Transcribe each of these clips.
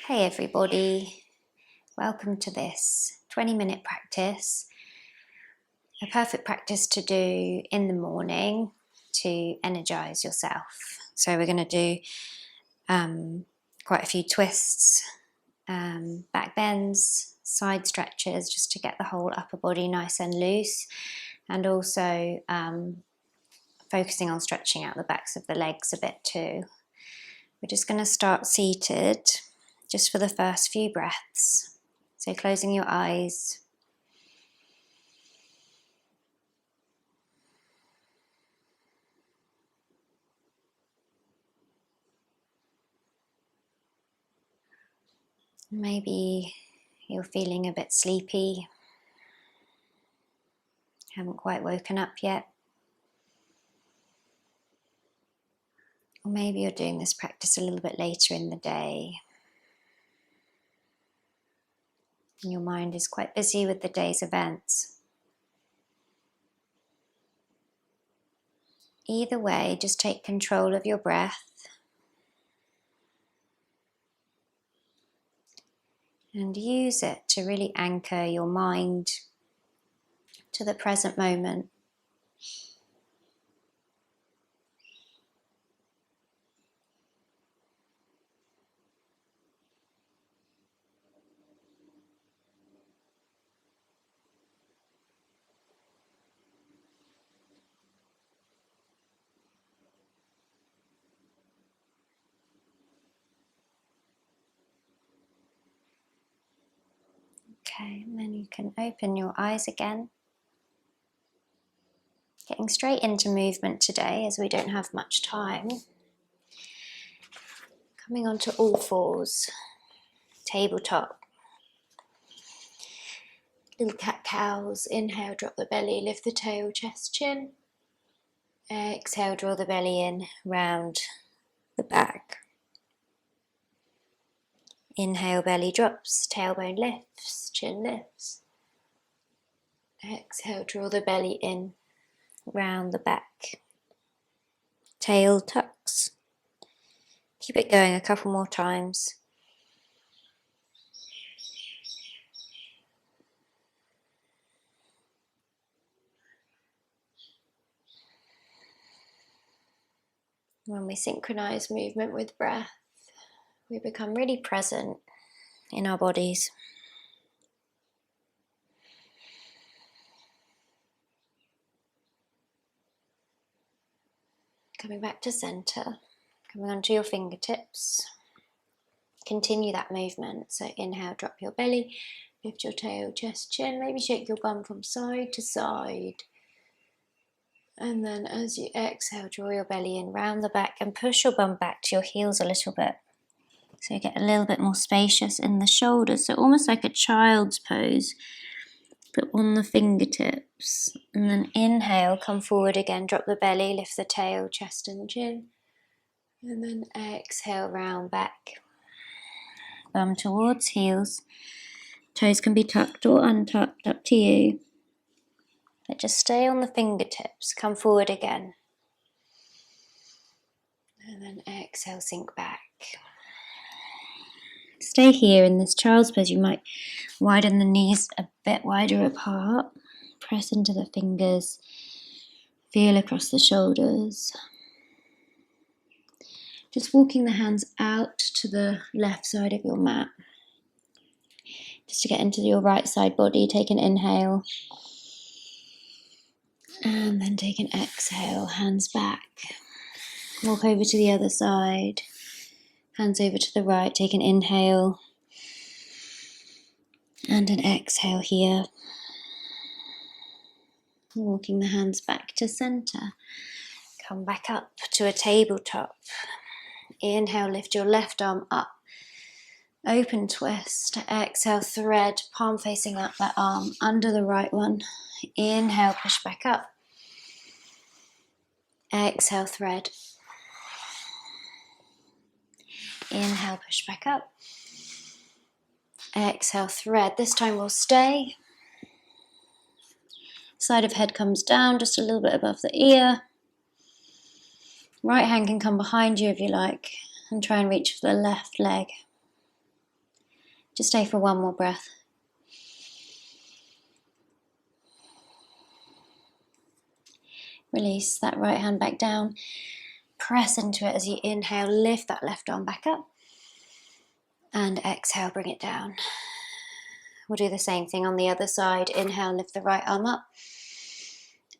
Hey everybody, welcome to this 20-minute practice, a perfect practice to do in the morning to energize yourself. So we're going to do quite a few twists, back bends, side stretches, just to get the whole upper body nice and loose, and also focusing on stretching out the backs of the legs a bit too. We're just going to start seated just for the first few breaths. So closing your eyes. Maybe you're feeling a bit sleepy, haven't quite woken up yet. Or maybe you're doing this practice a little bit later in the day. And your mind is quite busy with the day's events. Either way, just take control of your breath. And use it to really anchor your mind to the present moment. Okay, and then you can open your eyes again. Getting straight into movement today as we don't have much time. Coming onto all fours, tabletop. Little cat-cows. Inhale, drop the belly, lift the tail, chest, chin. Exhale, draw the belly in, round the back. Inhale, belly drops, tailbone lifts, chin lifts. Exhale, draw the belly in, round the back. Tail tucks. Keep it going a couple more times. When we synchronize movement with breath, we become really present in our bodies. Coming back to center, coming onto your fingertips. Continue that movement. So inhale, drop your belly, lift your tail, chest, chin. Maybe shake your bum from side to side. And then as you exhale, draw your belly in, round the back, and push your bum back to your heels a little bit. So you get a little bit more spacious in the shoulders. So almost like a child's pose, but on the fingertips. And then inhale, come forward again, drop the belly, lift the tail, chest and chin. And then exhale, round back. Bum towards heels. Toes can be tucked or untucked, up to you. But just stay on the fingertips, come forward again. And then exhale, sink back. Stay here in this child's pose. You might widen the knees a bit wider apart. Press into the fingers. Feel across the shoulders. Just walking the hands out to the left side of your mat. Just to get into your right side body, take an inhale. And then take an exhale, hands back. Walk over to the other side. Hands over to the right, take an inhale. And an exhale here. Walking the hands back to center. Come back up to a tabletop. Inhale, lift your left arm up. Open twist. Exhale, thread, palm facing up that arm under the right one. Inhale, push back up. Exhale, thread. Inhale, push back up. Exhale, thread. This time we'll stay. Side of head comes down just a little bit above the ear. Right hand can come behind you if you like, and try and reach for the left leg. Just stay for one more breath. Release that right hand back down. Press into it as you inhale, lift that left arm back up. And exhale, bring it down. We'll do the same thing on the other side. Inhale, lift the right arm up.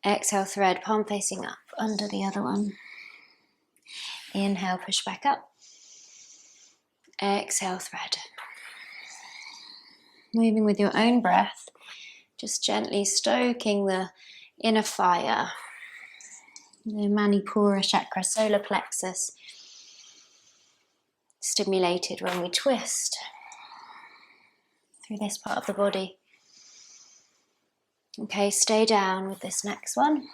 Exhale, thread, palm facing up, under the other one. Inhale, push back up. Exhale, thread. Moving with your own breath, just gently stoking the inner fire. The Manipura chakra, solar plexus, stimulated when we twist through this part of the body. Okay, stay down with this next one.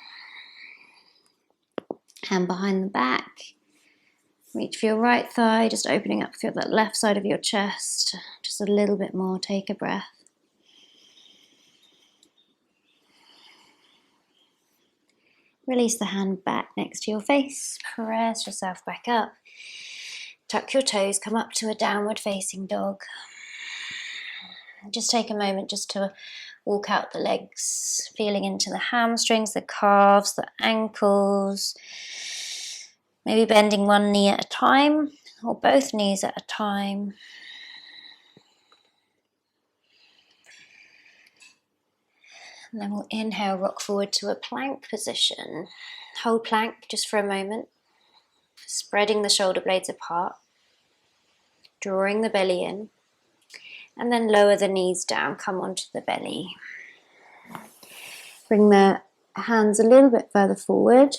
Hand behind the back. Reach for your right thigh, just opening up through that left side of your chest. Just a little bit more, take a breath. Release the hand back next to your face. Press yourself back up. Tuck your toes, come up to a downward facing dog. Just take a moment just to walk out the legs, feeling into the hamstrings, the calves, the ankles. Maybe bending one knee at a time or both knees at a time. And then we'll inhale, rock forward to a plank position. Hold plank just for a moment. Spreading the shoulder blades apart. Drawing the belly in. And then lower the knees down, come onto the belly. Bring the hands a little bit further forward.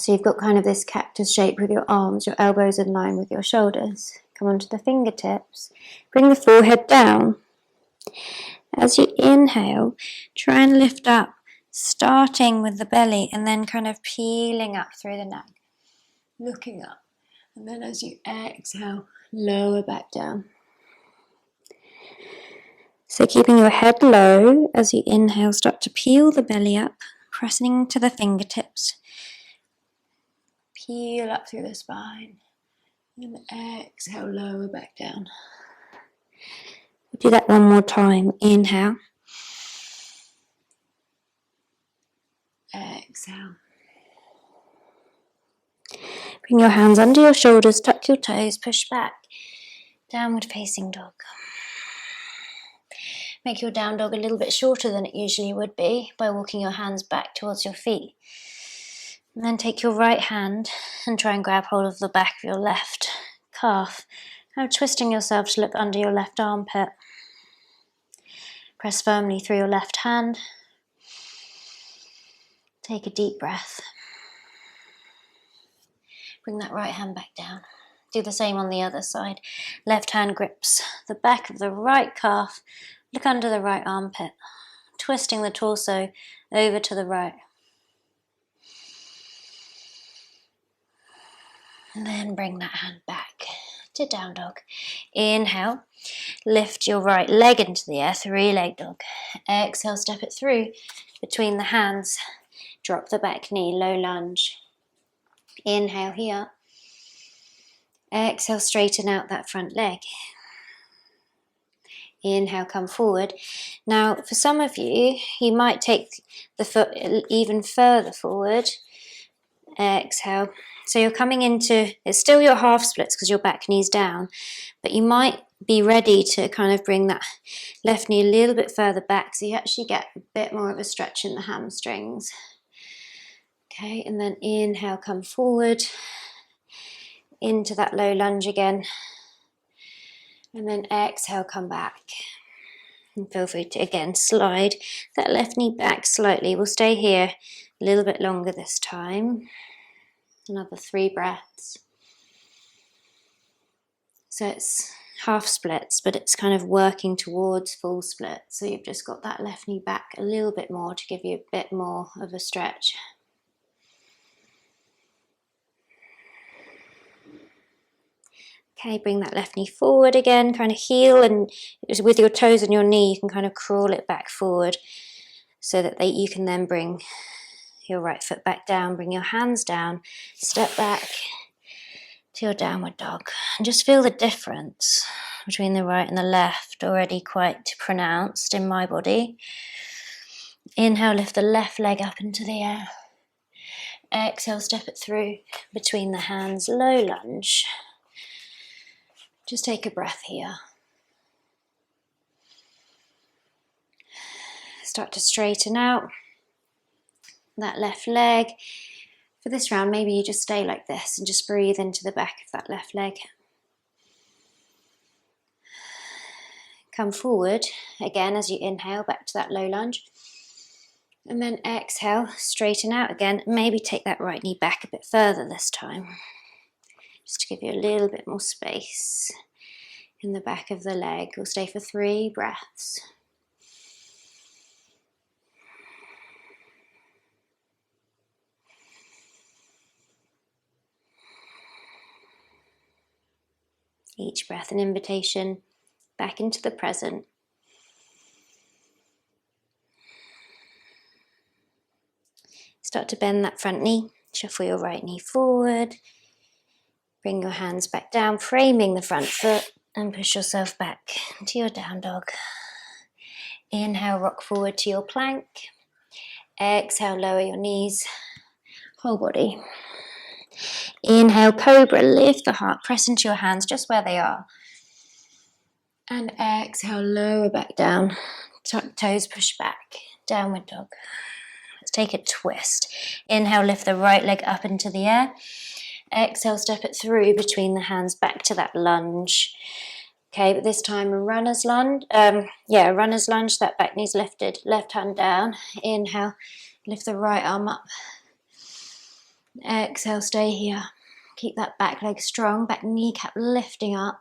So you've got kind of this cactus shape with your arms, your elbows in line with your shoulders. Come onto the fingertips. Bring the forehead down. As you inhale, try and lift up, starting with the belly and then kind of peeling up through the neck. Looking up. And then as you exhale, lower back down. So keeping your head low, as you inhale, start to peel the belly up, pressing to the fingertips. Peel up through the spine. And exhale, lower back down. We'll do that one more time. Inhale. Exhale. Bring your hands under your shoulders, tuck your toes, push back. Downward facing dog. Make your down dog a little bit shorter than it usually would be by walking your hands back towards your feet. And then take your right hand and try and grab hold of the back of your left calf. Now twisting yourself to look under your left armpit. Press firmly through your left hand. Take a deep breath. Bring that right hand back down. Do the same on the other side. Left hand grips the back of the right calf. Look under the right armpit. Twisting the torso over to the right. And then bring that hand back to down dog. Inhale. Lift your right leg into the air, three-leg dog. Exhale, step it through between the hands. Drop the back knee, low lunge. Inhale here. Exhale, straighten out that front leg. Inhale, come forward. Now, for some of you, you might take the foot even further forward. Exhale. So you're coming into, it's still your half splits because your back knee's down, but you might be ready to kind of bring that left knee a little bit further back so you actually get a bit more of a stretch in the hamstrings. Okay, and then inhale, come forward into that low lunge again. And then exhale, come back. And feel free to, again, slide that left knee back slightly. We'll stay here a little bit longer this time. Another 3 breaths. So it's half splits, but it's kind of working towards full split. So you've just got that left knee back a little bit more to give you a bit more of a stretch. Okay, bring that left knee forward again, kind of heel, and with your toes and your knee, you can kind of crawl it back forward so that you can then bring your right foot back down, bring your hands down, step back to your downward dog. And just feel the difference between the right and the left, already quite pronounced in my body. Inhale, lift the left leg up into the air. Exhale, step it through between the hands, low lunge. Just take a breath here. Start to straighten out that left leg. For this round, maybe you just stay like this and just breathe into the back of that left leg. Come forward again as you inhale back to that low lunge. And then exhale, straighten out again. Maybe take that right knee back a bit further this time. Just to give you a little bit more space in the back of the leg. We'll stay for 3 breaths. Each breath an invitation back into the present. Start to bend that front knee, shuffle your right knee forward. Bring your hands back down, framing the front foot, and push yourself back to your down dog. Inhale, rock forward to your plank. Exhale, lower your knees, whole body. Inhale, cobra, lift the heart, press into your hands just where they are. And exhale, lower back down, tuck toes, push back, downward dog. Let's take a twist. Inhale, lift the right leg up into the air. Exhale, step it through between the hands, back to that lunge. Okay, but this time a runner's lunge. Runner's lunge, that back knee's lifted, left hand down. Inhale, lift the right arm up. Exhale, stay here. Keep that back leg strong, back kneecap lifting up.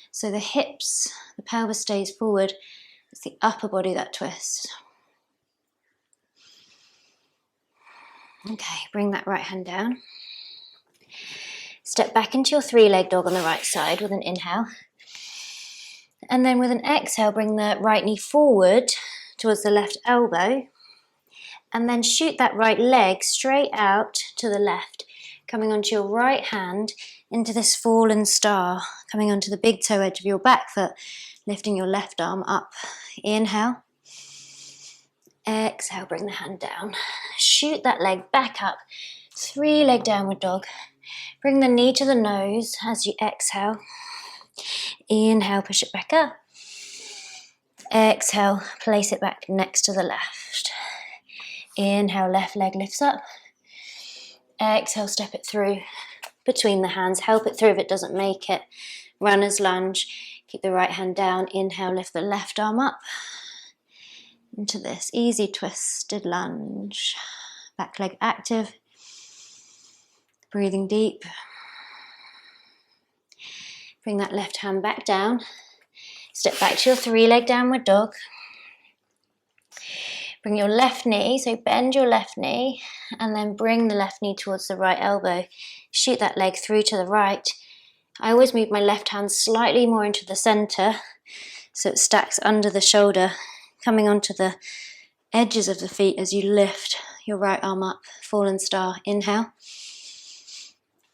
So the hips, the pelvis stays forward. It's the upper body that twists. Okay, bring that right hand down. Step back into your 3-leg dog on the right side with an inhale. And then with an exhale, bring the right knee forward towards the left elbow. And then shoot that right leg straight out to the left, coming onto your right hand into this fallen star, coming onto the big toe edge of your back foot, lifting your left arm up. Inhale. Exhale, bring the hand down. Shoot that leg back up. 3-leg downward dog. Bring the knee to the nose as you exhale. Inhale, push it back up. Exhale, place it back next to the left. Inhale, left leg lifts up. Exhale, step it through between the hands. Help it through if it doesn't make it. Runner's lunge. Keep the right hand down. Inhale, lift the left arm up into this easy twisted lunge. Back leg active. Breathing deep. Bring that left hand back down. Step back to your 3-leg downward dog. Bring your left knee, so bend your left knee, and then bring the left knee towards the right elbow. Shoot that leg through to the right. I always move my left hand slightly more into the center, so it stacks under the shoulder, coming onto the edges of the feet as you lift your right arm up, fallen star. Inhale.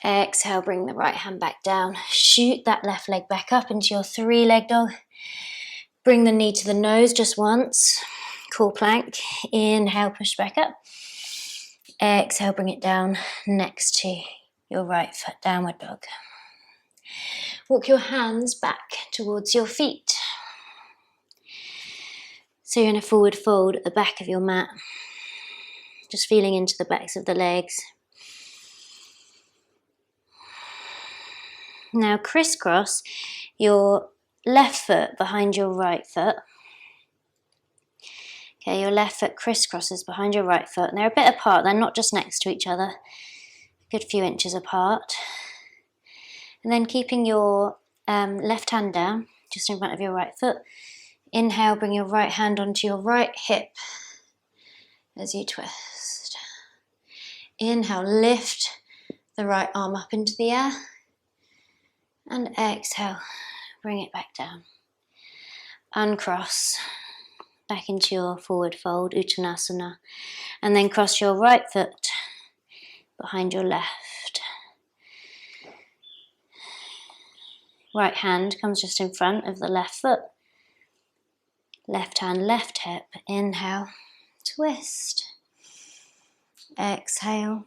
Exhale, bring the right hand back down. Shoot that left leg back up into your 3-leg dog. Bring the knee to the nose just once. Cool plank. Inhale, push back up. Exhale, bring it down next to your right foot, downward dog. Walk your hands back towards your feet. So you're in a forward fold at the back of your mat. Just feeling into the backs of the legs. Now crisscross your left foot behind your right foot. Okay, your left foot crisscrosses behind your right foot, and they're a bit apart, they're not just next to each other, a good few inches apart. And then keeping your left hand down, just in front of your right foot. Inhale, bring your right hand onto your right hip as you twist. Inhale, lift the right arm up into the air. And exhale, bring it back down. Uncross. Back into your forward fold, Uttanasana, and then cross your right foot behind your left. Right hand comes just in front of the left foot. Left hand, left hip. Inhale, twist. Exhale.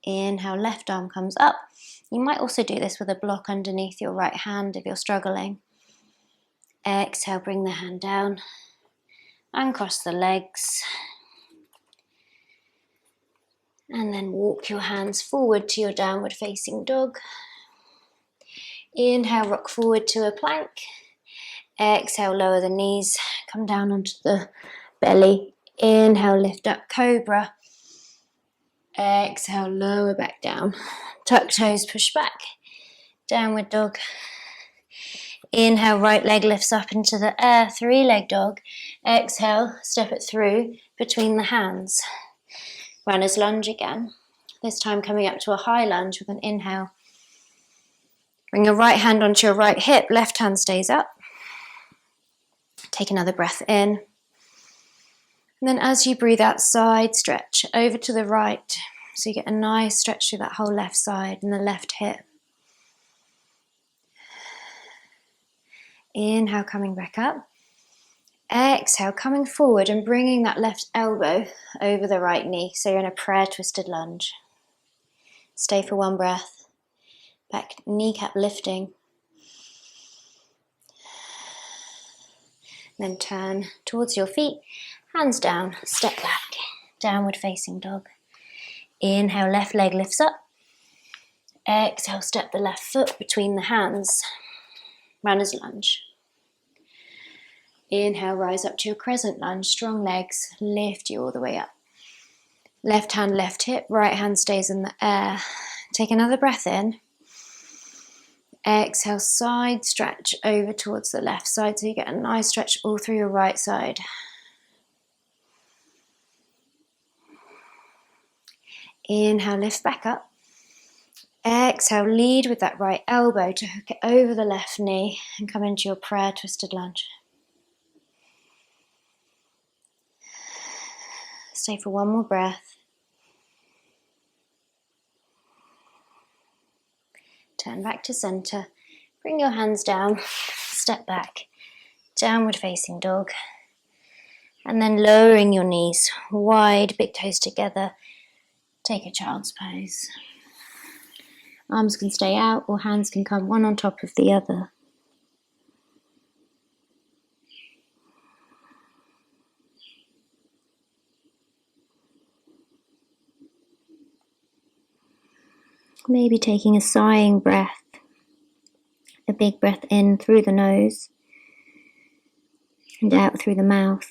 Inhale, left arm comes up. You might also do this with a block underneath your right hand if you're struggling. Exhale, bring the hand down and cross the legs. And then walk your hands forward to your downward facing dog. Inhale, rock forward to a plank. Exhale, lower the knees, come down onto the belly. Inhale, lift up, cobra. Exhale, lower back down. Tuck toes, push back. Downward dog. Inhale, right leg lifts up into the air, three-leg dog. Exhale, step it through between the hands. Runner's lunge again. This time coming up to a high lunge with an inhale. Bring your right hand onto your right hip, left hand stays up. Take another breath in. And then as you breathe out, side stretch over to the right. So you get a nice stretch through that whole left side and the left hip. Inhale, coming back up. Exhale, coming forward and bringing that left elbow over the right knee. So you're in a prayer twisted lunge. Stay for one breath. Back kneecap lifting. Then turn towards your feet. Hands down, step back. Downward facing dog. Inhale, left leg lifts up. Exhale, step the left foot between the hands. Runner's lunge. Inhale, rise up to your crescent lunge. Strong legs, lift you all the way up. Left hand, left hip, right hand stays in the air. Take another breath in. Exhale, side stretch over towards the left side so you get a nice stretch all through your right side. Inhale, lift back up. Exhale, lead with that right elbow to hook it over the left knee and come into your prayer twisted lunge. Stay for one more breath. Turn back to center. Bring your hands down. Step back. Downward facing dog. And then lowering your knees wide, big toes together. Take a child's pose. Arms can stay out or hands can come one on top of the other. Maybe taking a sighing breath, a big breath in through the nose and out through the mouth.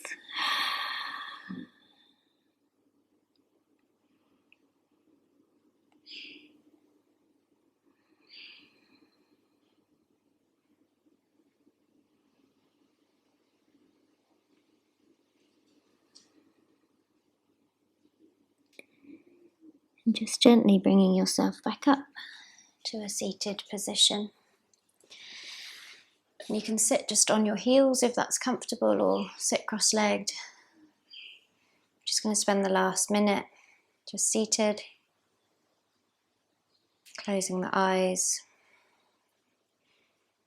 And just gently bringing yourself back up to a seated position. And you can sit just on your heels if that's comfortable, or sit cross-legged. Just going to spend the last minute just seated, closing the eyes,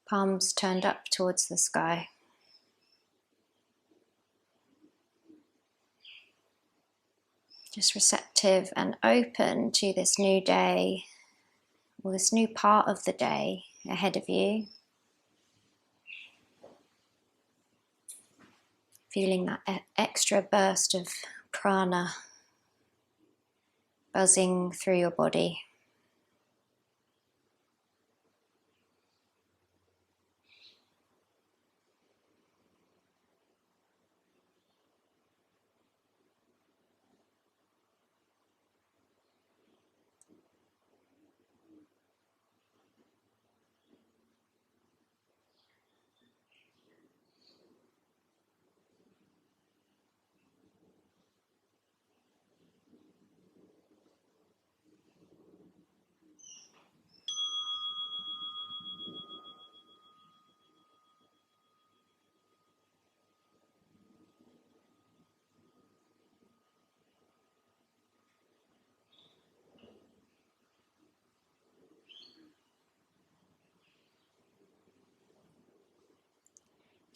palms turned up towards the sky. Just receptive and open to this new day, or this new part of the day ahead of you. Feeling that extra burst of prana buzzing through your body.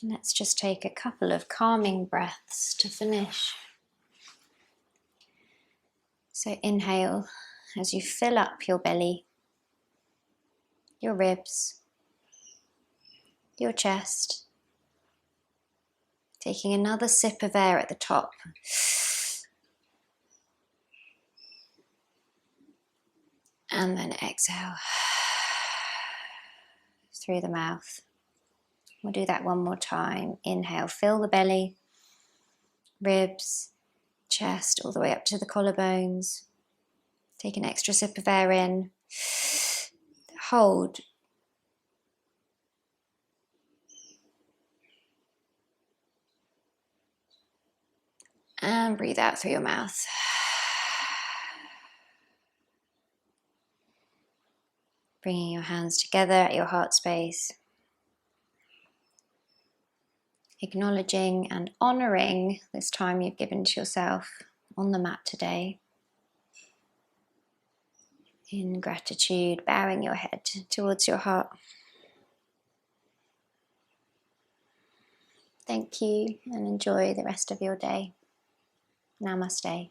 Let's just take a couple of calming breaths to finish. So inhale as you fill up your belly, your ribs, your chest. Taking another sip of air at the top. And then exhale through the mouth. We'll do that one more time. Inhale, fill the belly, ribs, chest, all the way up to the collarbones. Take an extra sip of air in. Hold. And breathe out through your mouth. Bringing your hands together at your heart space. Acknowledging and honouring this time you've given to yourself on the mat today. In gratitude, bowing your head towards your heart. Thank you and enjoy the rest of your day. Namaste.